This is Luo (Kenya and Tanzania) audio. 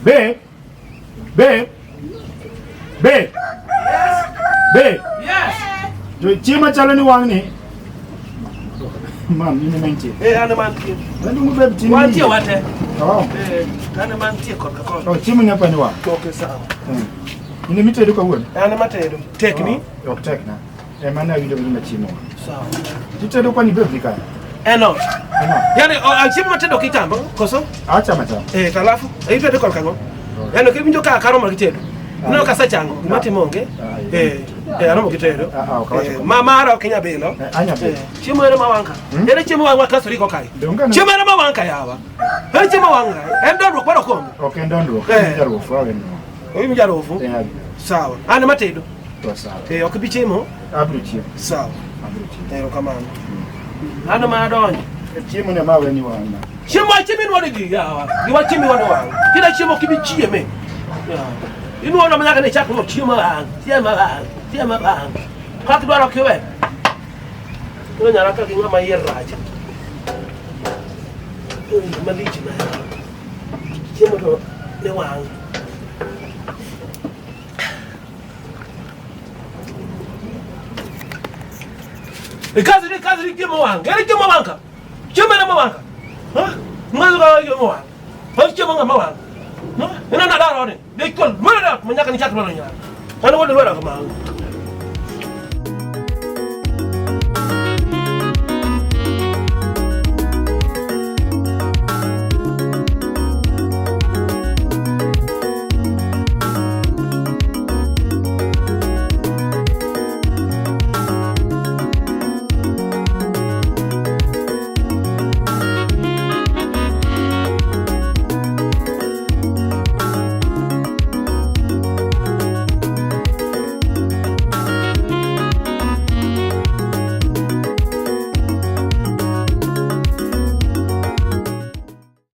Babe. Babe. Babe. Yes. Babe. Yes. Jo chima chalo ni wang ni. Mam, ini menti. Ana man tie. Nani mu babe tini. Wan tie wate. Oh. Ana man tie ko ko. Oh, chima ni hapa ni wa. Okay, sawa. Ini mite duka won. Ana matedo. Take me. Yo take na. Mana window ni chimo. Sawa. Tite duka ni babe nika. No. Ano. Yani chimo matedo kitambo koso? Acha mata. Talafu. Ipe duka kango. Yani kibinjo ka karoma kitedo. No kasa chango. Mati monge. Aramo kitedo. Mama ara Kenya belo. Anya be. Chimo ere mawanka. Ere chimo wanga kasori ko kai. Chimo ere mawanka yawa. Ere chimo wanga. Endo kwaro ko. Okay, ndondo. Njaro fwa wenu. Oyi mjaro ofu. Sawa. Ana matedo. Sawa. Okubichimo. Abruchi. Sawa. Abruchi. Kamano. Ana madonyo. Chimo ne mawe ni wana. Chimo no gi yawa. Giwa chimo wana wanga. Kila chimo kibichie me. Inu wana manyaka ne chako chimo wanga. Tiema bang. Kaki dwaro kiwe. Kilo nyara ka kinga ma yeraja. Malichi na. Chimo to ne wanga. Kazi kimo wanga. Ere kimo wanga. Chimo na wanga. Ha? Mwanzo ka kimo wanga. Ha chimo nga wanga. Ha? Ina na daro ne. De kol. Mwana manyaka ni chako nyara. Ana wole wala kama.